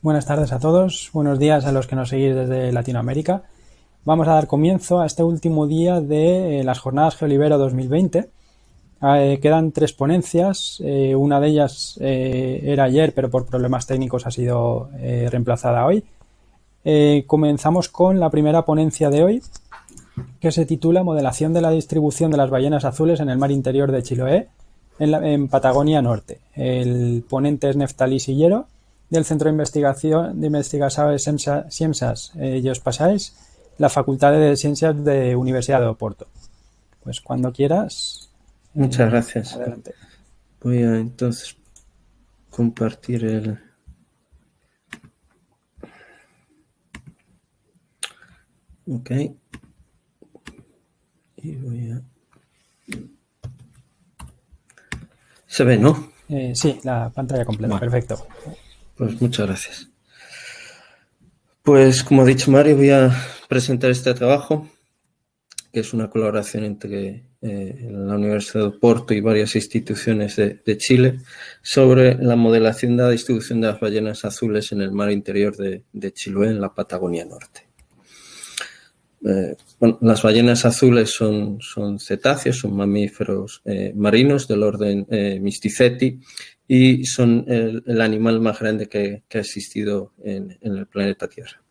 Buenas tardes a todos, buenos días a los que nos seguís desde Latinoamérica. Vamos a dar comienzo a este último día de las Jornadas Geolibero 2020. Quedan 3 ponencias, una de ellas era ayer, pero por problemas técnicos ha sido reemplazada hoy. Comenzamos con la primera ponencia de hoy, que se titula Modelación de la distribución de las ballenas azules en el mar interior de Chiloé, en Patagonia Norte. El ponente es Neftalí Sillero, del Centro de Investigaciones Ciencias Geoespaciales, la Facultad de Ciencias de Universidad de Oporto. Pues cuando quieras. Muchas gracias. Adelante. Voy a entonces compartir el... Ok. Y voy a... ¿Se ve, no? Sí, la pantalla completa. Bueno. Perfecto. Pues muchas gracias. Pues como ha dicho Mario, voy a presentar este trabajo, que es una colaboración entre la Universidad de Oporto y varias instituciones de Chile sobre la modelación de la distribución de las ballenas azules en el mar interior de Chiloé, en la Patagonia Norte. Bueno, las ballenas azules son cetáceos, son mamíferos marinos del orden Mysticeti y son el animal más grande que ha existido en el planeta Tierra.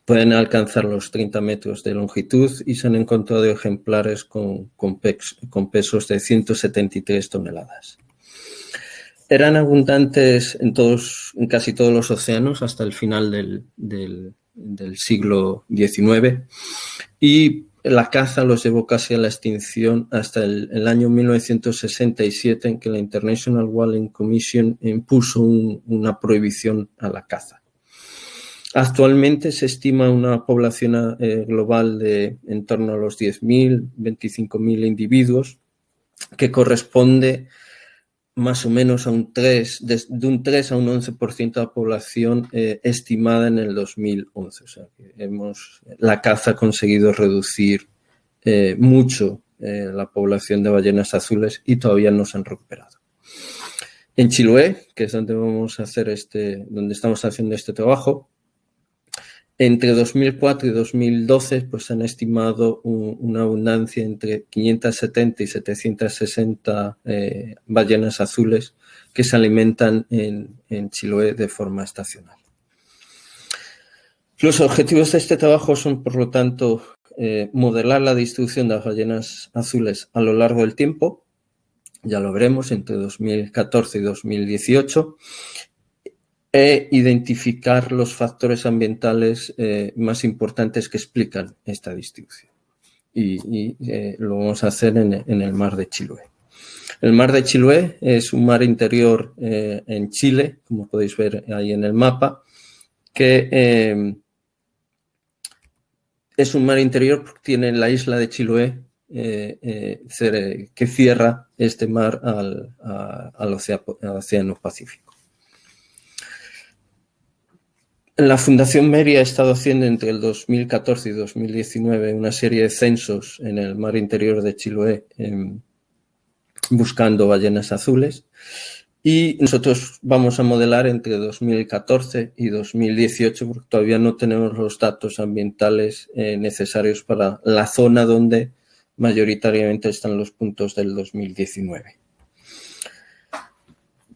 Pueden alcanzar los 30 metros de longitud y se han encontrado ejemplares con pesos de 173 toneladas. Eran abundantes en casi todos los océanos hasta el final del siglo XIX y la caza los llevó casi a la extinción hasta el año 1967, en que la International Whaling Commission impuso una prohibición a la caza. Actualmente se estima una población global de en torno a los 10.000, 25.000 individuos, que corresponde más o menos a de un 3 a un 11% de la población estimada en el 2011. O sea, que la caza ha conseguido reducir mucho la población de ballenas azules y todavía no se han recuperado. En Chiloé, que es donde donde estamos haciendo este trabajo, entre 2004 y 2012 pues, se han estimado una abundancia entre 570 y 760 ballenas azules que se alimentan en Chiloé de forma estacional. Los objetivos de este trabajo son, por lo tanto, modelar la distribución de las ballenas azules a lo largo del tiempo, ya lo veremos, entre 2014 y 2018, e identificar los factores ambientales más importantes que explican esta distribución. Y lo vamos a hacer en el mar de Chiloé. El mar de Chiloé es un mar interior en Chile, como podéis ver ahí en el mapa, que es un mar interior porque tiene la isla de Chiloé que cierra este mar al Océano Pacífico. La Fundación MERI ha estado haciendo entre el 2014 y 2019 una serie de censos en el mar interior de Chiloé buscando ballenas azules, y nosotros vamos a modelar entre 2014 y 2018 porque todavía no tenemos los datos ambientales necesarios para la zona donde mayoritariamente están los puntos del 2019.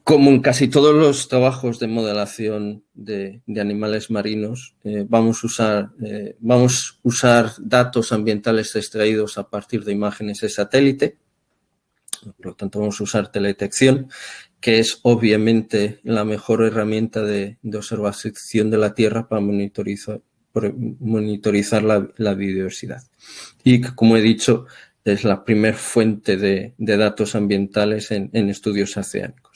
Como en casi todos los trabajos de modelación de animales marinos, vamos a usar datos ambientales extraídos a partir de imágenes de satélite. Por lo tanto, vamos a usar teledetección, que es obviamente la mejor herramienta de observación de la Tierra para monitorizar la biodiversidad. Y, como he dicho, es la primera fuente de datos ambientales en estudios oceánicos.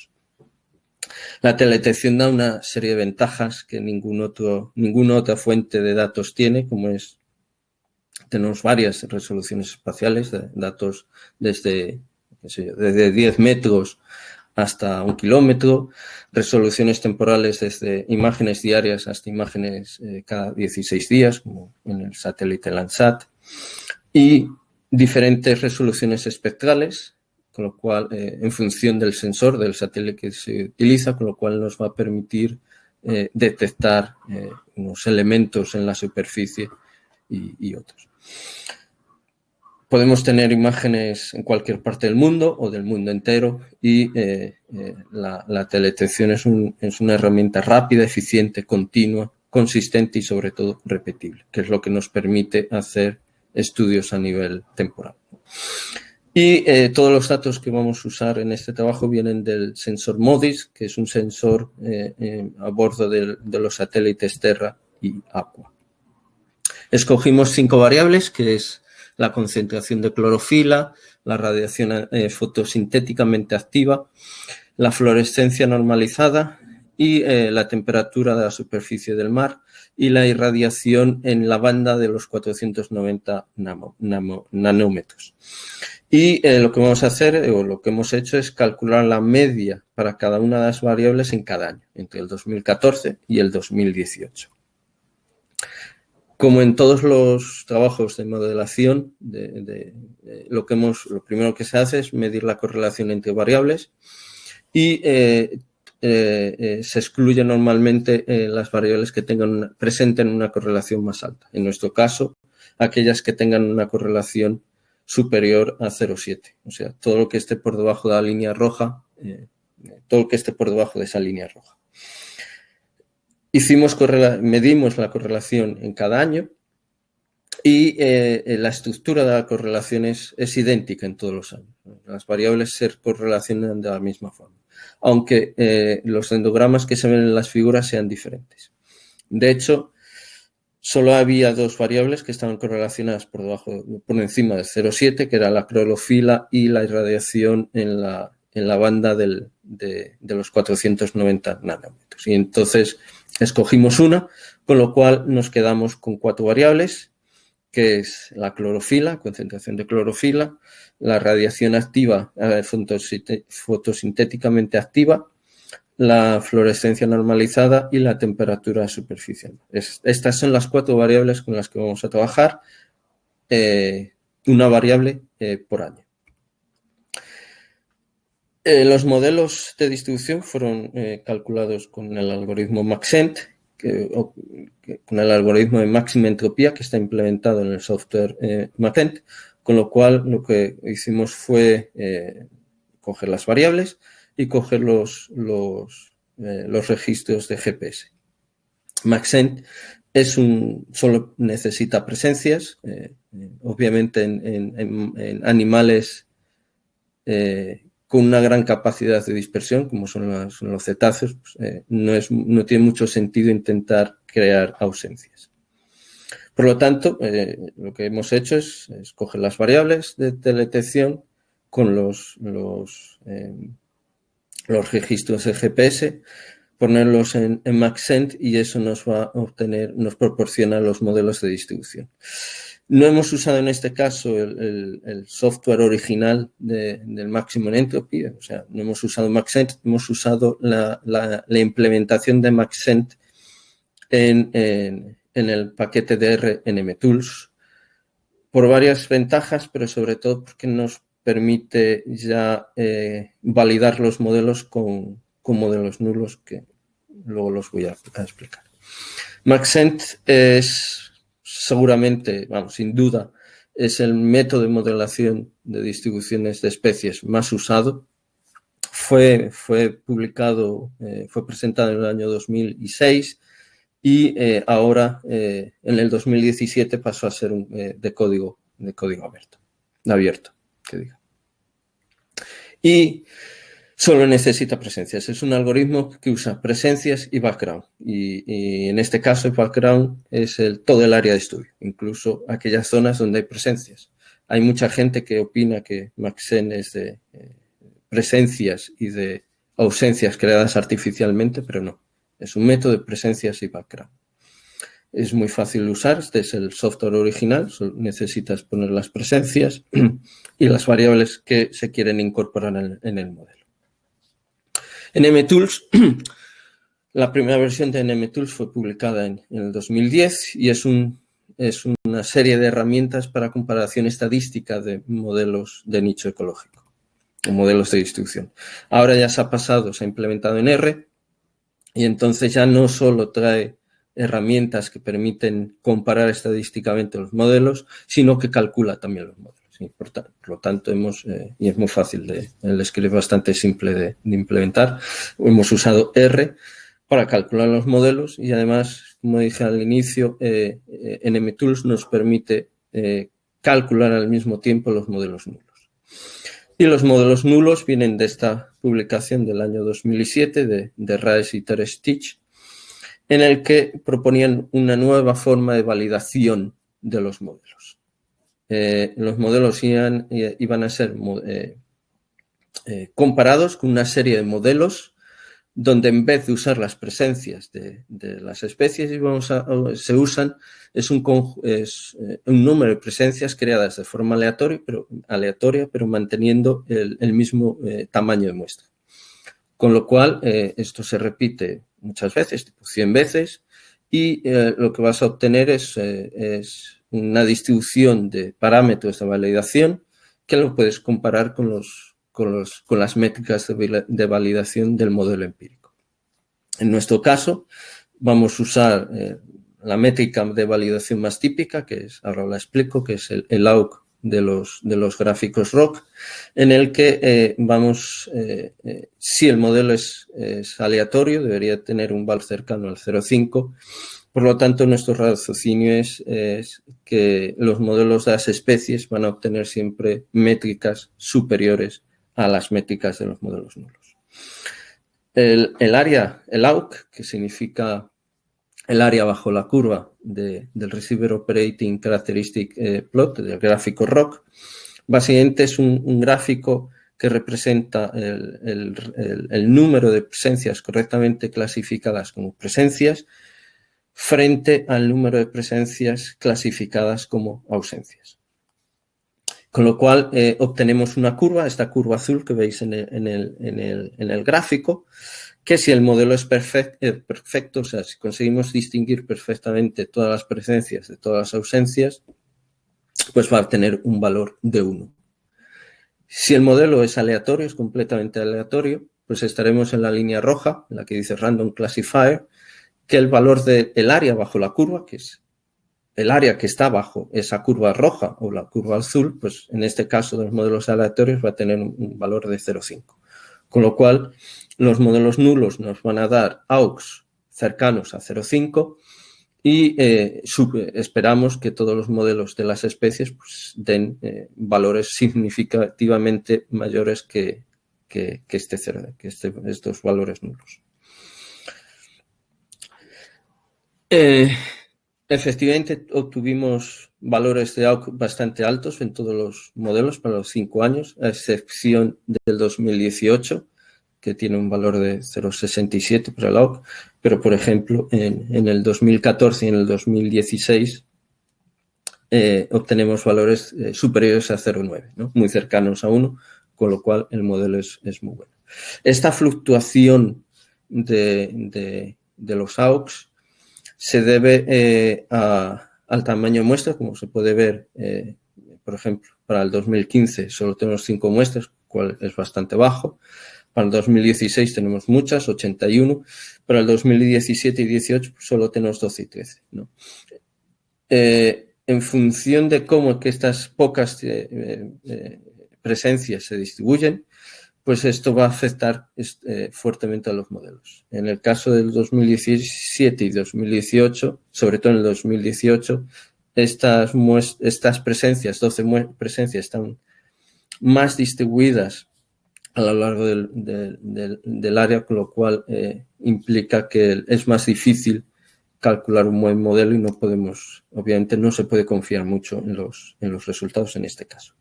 La teledetección da una serie de ventajas que ninguna otra fuente de datos tiene, como tenemos varias resoluciones espaciales, de datos desde 10 metros hasta 1 kilómetro, resoluciones temporales desde imágenes diarias hasta imágenes cada 16 días, como en el satélite Landsat, y diferentes resoluciones espectrales, con lo cual, en función del sensor del satélite que se utiliza, con lo cual nos va a permitir detectar unos elementos en la superficie y otros. Podemos tener imágenes en cualquier parte del mundo o del mundo entero y la teledetección es una herramienta rápida, eficiente, continua, consistente y sobre todo repetible, que es lo que nos permite hacer estudios a nivel temporal. Y todos los datos que vamos a usar en este trabajo vienen del sensor MODIS, que es un sensor a bordo de los satélites Terra y Aqua. Escogimos 5 variables, que es la concentración de clorofila, la radiación fotosintéticamente activa, la fluorescencia normalizada y la temperatura de la superficie del mar y la irradiación en la banda de los 490 nanómetros. Y lo que vamos a hacer, o lo que hemos hecho, es calcular la media para cada una de las variables en cada año, entre el 2014 y el 2018. Como en todos los trabajos de modelación, lo primero que se hace es medir la correlación entre variables y se excluyen normalmente las variables que presenten una correlación más alta. En nuestro caso, aquellas que tengan una correlación superior a 0,7. O sea, todo lo que esté por debajo de la línea roja, todo lo que esté por debajo de esa línea roja. Medimos la correlación en cada año y la estructura de la correlación es idéntica en todos los años. Las variables se correlacionan de la misma forma, aunque los endogramas que se ven en las figuras sean diferentes. De hecho, solo había 2 variables que estaban correlacionadas por encima de 0,7, que era la clorofila y la irradiación en la banda de los 490 nanómetros. Y entonces escogimos una, con lo cual nos quedamos con 4 variables, que es la clorofila, concentración de clorofila, la radiación activa, fotosintéticamente activa, la fluorescencia normalizada y la temperatura superficial. Estas son las 4 variables con las que vamos a trabajar, una variable por año. Los modelos de distribución fueron calculados con el algoritmo Maxent, con el algoritmo de máxima entropía que está implementado en el software Maxent, con lo cual lo que hicimos fue coger las variables y coger los registros de GPS. Maxent solo necesita presencias, obviamente en animales con una gran capacidad de dispersión, como son los cetáceos, pues, no tiene mucho sentido intentar crear ausencias. Por lo tanto, lo que hemos hecho es coger las variables de teledetección con los registros de GPS, ponerlos en Maxent y eso nos proporciona los modelos de distribución. No hemos usado en este caso el software original del Maximum Entropy, o sea, no hemos usado Maxent, hemos usado la implementación de Maxent en el paquete de R NMTools por varias ventajas, pero sobre todo porque nos permite ya validar los modelos con modelos nulos que luego los voy a explicar. Maxent es seguramente, sin duda, es el método de modelación de distribuciones de especies más usado. Fue presentado en el año 2006 y ahora en el 2017 pasó a ser de código abierto, que diga. Y solo necesita presencias. Es un algoritmo que usa presencias y background. Y en este caso, el background es todo el área de estudio, incluso aquellas zonas donde hay presencias. Hay mucha gente que opina que Maxent es de presencias y de ausencias creadas artificialmente, pero no. Es un método de presencias y background. Es muy fácil de usar. Este es el software original. Solo necesitas poner las presencias y las variables que se quieren incorporar en el modelo. NMTools, la primera versión de NMTools fue publicada en el 2010 y es una serie de herramientas para comparación estadística de modelos de nicho ecológico o modelos de distribución. Ahora ya se ha implementado en R Y entonces ya no solo trae herramientas que permiten comparar estadísticamente los modelos, sino que calcula también los modelos. Y por lo tanto, y es muy fácil, el script es bastante simple de implementar, hemos usado R para calcular los modelos y además, como dije al inicio, NMTools nos permite calcular al mismo tiempo los modelos nulos. Y los modelos nulos vienen de esta publicación del año 2007 de Rice y Terestich, en el que proponían una nueva forma de validación de los modelos. Los modelos iban a ser comparados con una serie de modelos donde en vez de usar las presencias de las especies se usan un número de presencias creadas de forma aleatoria, pero manteniendo el mismo tamaño de muestra. Con lo cual, esto se repite muchas veces, tipo 100 veces, y lo que vas a obtener es una distribución de parámetros de validación que lo puedes comparar con las métricas de validación del modelo empírico. En nuestro caso, vamos a usar la métrica de validación más típica, que es, ahora la explico, que es el AUC de los gráficos ROC, en el que si el modelo es aleatorio, debería tener un valor cercano al 0,5. Por lo tanto, nuestro raciocinio es que los modelos de las especies van a obtener siempre métricas superiores a las métricas de los modelos nulos. El área, el AUC, que significa el área bajo la curva del Receiver Operating Characteristic Plot, del gráfico ROC, básicamente es un gráfico que representa el número de presencias correctamente clasificadas como presencias frente al número de presencias clasificadas como ausencias. Con lo cual obtenemos una curva, esta curva azul que veis en el gráfico, que si el modelo es perfecto, o sea, si conseguimos distinguir perfectamente todas las presencias de todas las ausencias, pues va a tener un valor de 1. Si el modelo es aleatorio, es completamente aleatorio, pues estaremos en la línea roja, en la que dice Random Classifier, que el valor del área bajo la curva, que es el área que está bajo esa curva roja o la curva azul, pues en este caso de los modelos aleatorios va a tener un valor de 0,5. Con lo cual, los modelos nulos nos van a dar AUCs cercanos a 0,5 y esperamos que todos los modelos de las especies pues, den valores significativamente mayores que estos valores nulos. Efectivamente, obtuvimos valores de AUC bastante altos en todos los modelos para los 5 años, a excepción del 2018, que tiene un valor de 0,67 para el AUC, pero, por ejemplo, en el 2014 y en el 2016 obtenemos valores superiores a 0,9, ¿no? Muy cercanos a 1, con lo cual el modelo es muy bueno. Esta fluctuación de los AUCs se debe al tamaño de muestra, como se puede ver, por ejemplo, para el 2015 solo tenemos 5 muestras, cual es bastante bajo. Para el 2016 tenemos muchas, 81. Para el 2017 y 18 solo tenemos 12 y 13, ¿no? En función de cómo que estas pocas presencias se distribuyen, pues esto va a afectar fuertemente a los modelos. En el caso del 2017 y 2018, sobre todo en el 2018, estas presencias, 12 presencias, están más distribuidas a lo largo del área, con lo cual implica que es más difícil calcular un buen modelo y no podemos, obviamente no se puede confiar mucho en los resultados en este caso.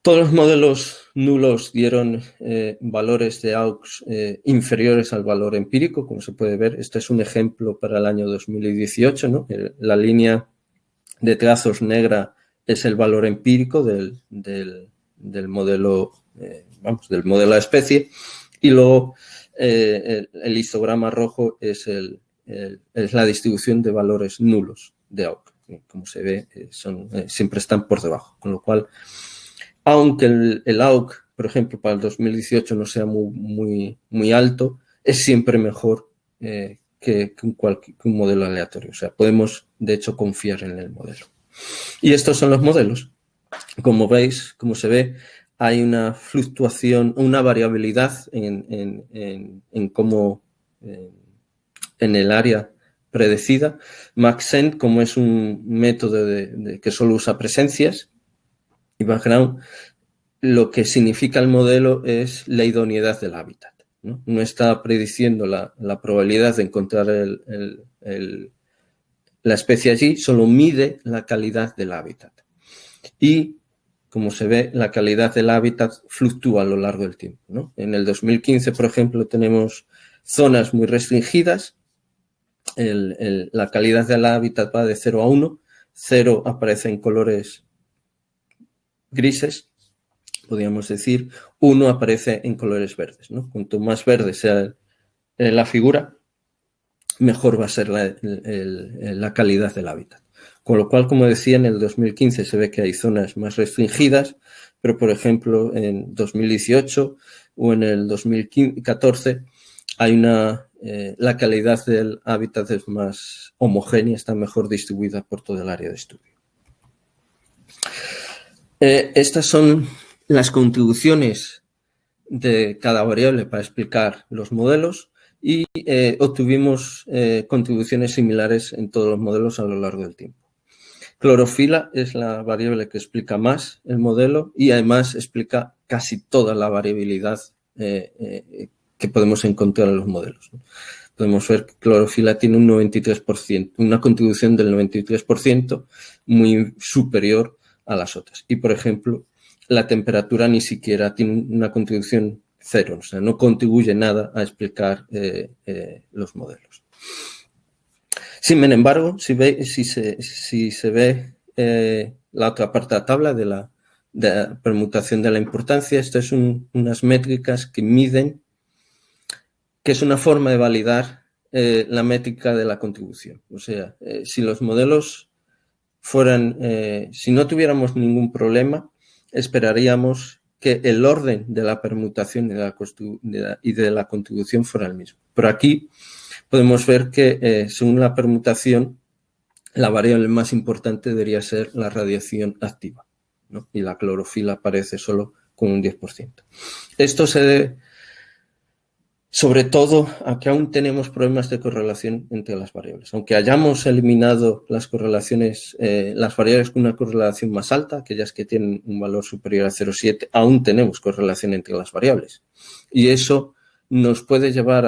Todos los modelos nulos dieron valores de AUCs inferiores al valor empírico, como se puede ver. Este es un ejemplo para el año 2018, ¿no? La línea de trazos negra es el valor empírico del modelo, del modelo de especie, y luego el histograma rojo es la distribución de valores nulos de AUC. Como se ve, siempre están por debajo, con lo cual, aunque el AUC, por ejemplo, para el 2018 no sea muy alto, es siempre mejor que un modelo aleatorio. O sea, podemos, de hecho, confiar en el modelo. Y estos son los modelos. Como veis, como se ve, hay una fluctuación, una variabilidad en cómo, en el área predecida. Maxent, como es un método que solo usa presencias, y background, lo que significa el modelo es la idoneidad del hábitat. No está prediciendo la probabilidad de encontrar la especie allí, solo mide la calidad del hábitat. Y, como se ve, la calidad del hábitat fluctúa a lo largo del tiempo, ¿no? En el 2015, por ejemplo, tenemos zonas muy restringidas. La calidad del hábitat va de 0 a 1. 0 aparece en colores grises, podríamos decir. 1 aparece en colores verdes, ¿no? Cuanto más verde sea la figura, mejor va a ser la calidad del hábitat. Con lo cual, como decía, en el 2015 se ve que hay zonas más restringidas, pero, por ejemplo, en 2018 o en el 2014 hay la calidad del hábitat es más homogénea, está mejor distribuida por todo el área de estudio. Estas son las contribuciones de cada variable para explicar los modelos y obtuvimos contribuciones similares en todos los modelos a lo largo del tiempo. Clorofila es la variable que explica más el modelo y además explica casi toda la variabilidad que podemos encontrar en los modelos. Podemos ver que clorofila tiene un 93%, una contribución del 93%, muy superior a las otras. Y, por ejemplo, la temperatura ni siquiera tiene una contribución 0, o sea, no contribuye nada a explicar los modelos. Sin embargo, si se ve la otra parte de la tabla de la permutación de la importancia, estas son unas métricas que miden, que es una forma de validar la métrica de la contribución. O sea, si los modelos fueran, si no tuviéramos ningún problema, esperaríamos que el orden de la permutación y de la contribución fuera el mismo. Pero aquí podemos ver que, según la permutación, la variable más importante debería ser la radiación activa, ¿no? Y la clorofila aparece solo con un 10%. Esto se debe, sobre todo, a que aún tenemos problemas de correlación entre las variables. Aunque hayamos eliminado las correlaciones, las variables con una correlación más alta, aquellas que tienen un valor superior a 0,7, aún tenemos correlación entre las variables. Y eso nos puede llevar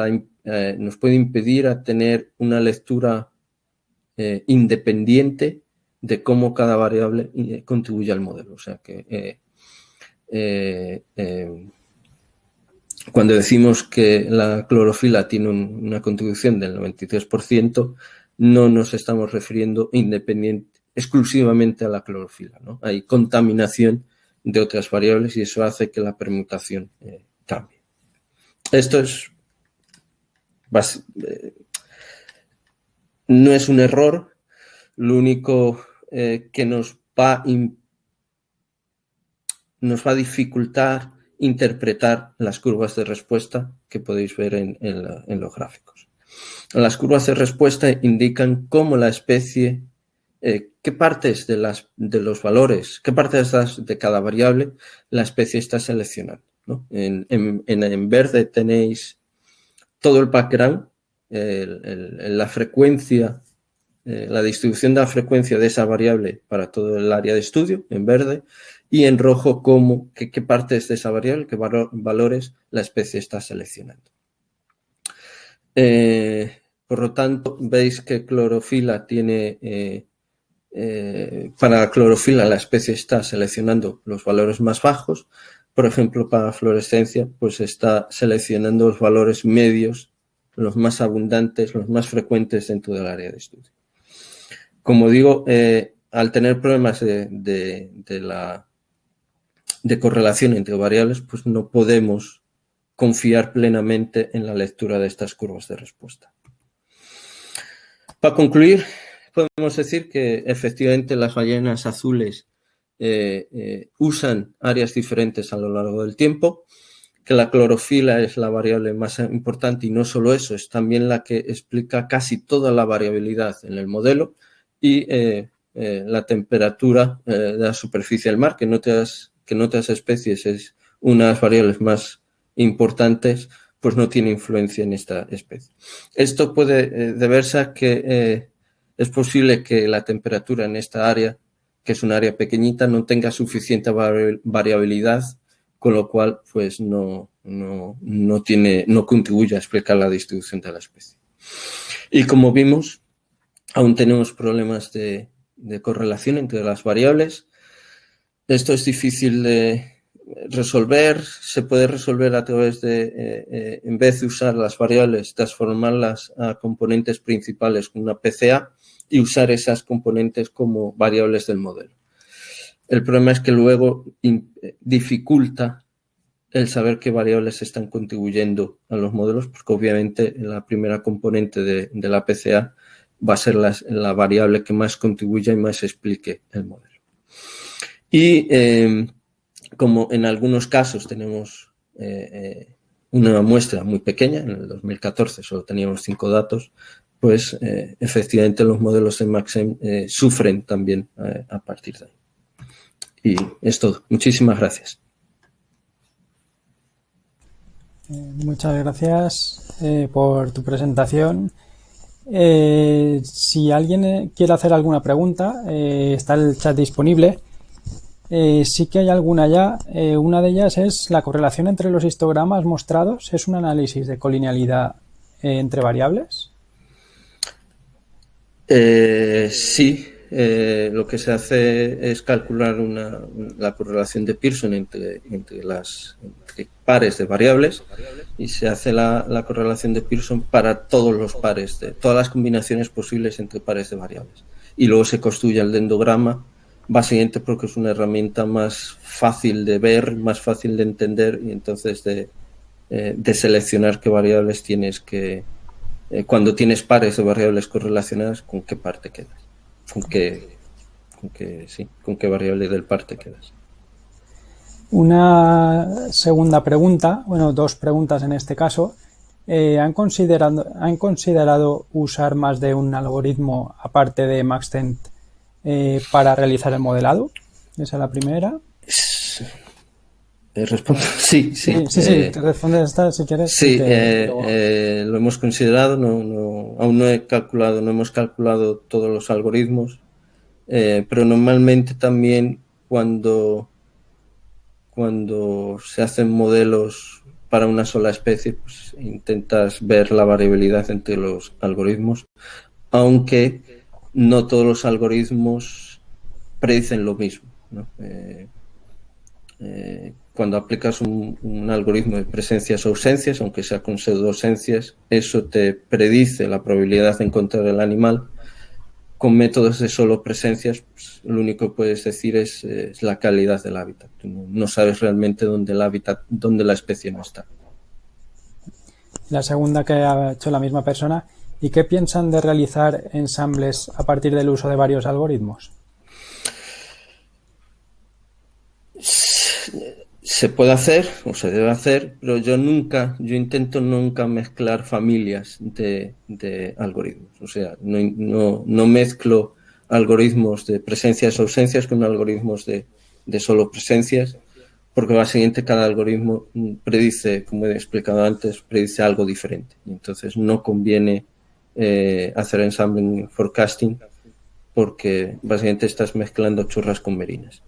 nos puede impedir a tener una lectura independiente de cómo cada variable contribuye al modelo. O sea que cuando decimos que la clorofila tiene una contribución del 93%, no nos estamos refiriendo exclusivamente a la clorofila, ¿no? Hay contaminación de otras variables y eso hace que la permutación cambie. Esto no es un error, lo único que nos va a dificultar interpretar las curvas de respuesta que podéis ver en los gráficos. Las curvas de respuesta indican cómo la especie, qué partes de los valores, qué partes de cada variable la especie está seleccionando, ¿no? En verde tenéis todo el background, la frecuencia, la distribución de la frecuencia de esa variable para todo el área de estudio, en verde, y en rojo qué partes de esa variable, qué valores la especie está seleccionando. Por lo tanto, veis que clorofila tiene, para la clorofila la especie está seleccionando los valores más bajos. Por ejemplo, para la fluorescencia, pues está seleccionando los valores medios, los más abundantes, los más frecuentes dentro del área de estudio. Como digo, al tener problemas de correlación entre variables, pues no podemos confiar plenamente en la lectura de estas curvas de respuesta. Para concluir, podemos decir que efectivamente las ballenas azules usan áreas diferentes a lo largo del tiempo que la clorofila es la variable más importante y no solo eso, es también la que explica casi toda la variabilidad en el modelo y la temperatura de la superficie del mar, que en otras especies es una de las variables más importantes, pues no tiene influencia en esta especie. Esto puede deberse a que es posible que la temperatura en esta área, que es un área pequeñita, no tenga suficiente variabilidad, con lo cual pues no contribuye a explicar la distribución de la especie. Y como vimos, aún tenemos problemas de correlación entre las variables. Esto es difícil de resolver, se puede resolver a través de, en vez de usar las variables, transformarlas a componentes principales con una PCA y usar esas componentes como variables del modelo. El problema es que luego dificulta el saber qué variables están contribuyendo a los modelos, porque obviamente la primera componente de la PCA va a ser la variable que más contribuya y más explique el modelo. Y como en algunos casos tenemos una muestra muy pequeña, en el 2014 solo teníamos 5 datos, pues efectivamente los modelos de Maxent sufren también a partir de ahí. Y es todo. Muchísimas gracias. Muchas gracias por tu presentación. Si alguien quiere hacer alguna pregunta, está el chat disponible. Sí que hay alguna ya. Una de ellas es la correlación entre los histogramas mostrados. ¿Es un análisis de colinealidad entre variables? Sí. Lo que se hace es calcular la correlación de Pearson entre pares de variables y se hace la correlación de Pearson para todos los pares, todas las combinaciones posibles entre pares de variables. Y luego se construye el dendrograma, básicamente porque es una herramienta más fácil de ver, más fácil de entender y entonces de seleccionar qué variables tienes que... cuando tienes pares de variables correlacionadas, ¿con qué parte quedas? ¿Con qué variable del par te quedas? Una segunda pregunta, bueno, 2 preguntas en este caso. ¿Han considerado usar más de un algoritmo aparte de Maxent para realizar el modelado? Esa es la primera. Respondo. Sí. Te respondes esta si quieres. Sí, lo hemos considerado, aún no hemos calculado todos los algoritmos, pero normalmente también cuando se hacen modelos para una sola especie, pues intentas ver la variabilidad entre los algoritmos, aunque no todos los algoritmos predicen lo mismo, ¿no? Cuando aplicas un algoritmo de presencias o ausencias, aunque sea con pseudoausencias, eso te predice la probabilidad de encontrar el animal. Con métodos de solo presencias, pues, lo único que puedes decir es la calidad del hábitat. Tú no sabes realmente dónde la especie no está. La segunda que ha hecho la misma persona. ¿Y qué piensan de realizar ensambles a partir del uso de varios algoritmos? Se puede hacer o se debe hacer, pero yo intento nunca mezclar familias de algoritmos. O sea, no mezclo algoritmos de presencias o ausencias con algoritmos de solo presencias, porque básicamente cada algoritmo predice, como he explicado antes, predice algo diferente. Y entonces no conviene hacer ensampling forecasting porque básicamente estás mezclando churras con merinas.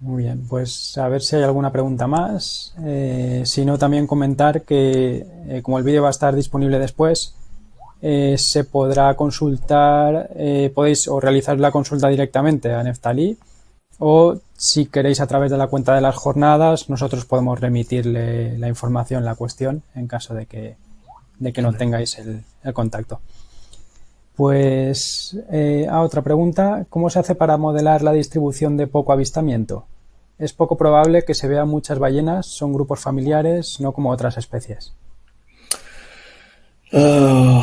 Muy bien, pues a ver si hay alguna pregunta más. Si no, también comentar que como el vídeo va a estar disponible después, se podrá consultar, podéis o realizar la consulta directamente a Neftalí, o si queréis a través de la cuenta de las jornadas, nosotros podemos remitirle la información, la cuestión, en caso de que no tengáis el contacto. Pues a otra pregunta, ¿cómo se hace para modelar la distribución de poco avistamiento? Es poco probable que se vean muchas ballenas, son grupos familiares, no como otras especies. Esto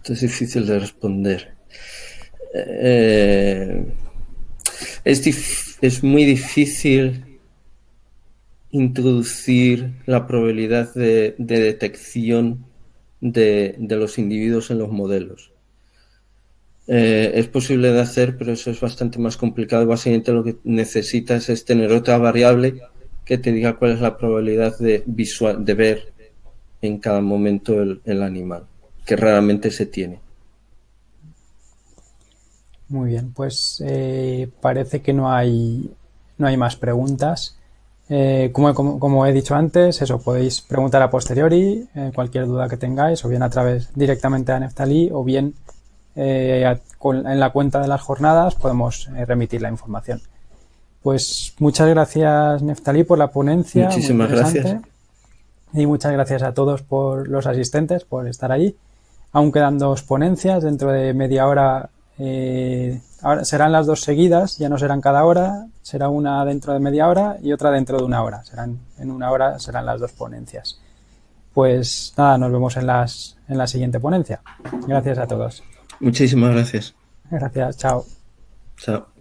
es difícil de responder. Es muy difícil introducir la probabilidad de detección de los individuos en los modelos. Es posible de hacer, pero eso es bastante más complicado. Básicamente lo que necesitas es tener otra variable que te diga cuál es la probabilidad de ver en cada momento el animal, que raramente se tiene. Muy bien, pues parece que no hay más preguntas. Como he dicho antes, eso podéis preguntar a posteriori, cualquier duda que tengáis, o bien a través directamente a Neftalí, o bien en la cuenta de las jornadas podemos remitir la información. Pues muchas gracias, Neftalí, por la ponencia. Muchísimas muy interesante. gracias. Y muchas gracias a todos por los asistentes, por estar ahí. Aún quedan 2 ponencias dentro de media hora. Ahora serán las 2 seguidas, ya no serán cada hora, será una dentro de media hora y otra dentro de una hora. En una hora serán las 2 ponencias. Pues nada, nos vemos en la siguiente ponencia. Gracias a todos. Muchísimas gracias. Gracias, chao. Chao.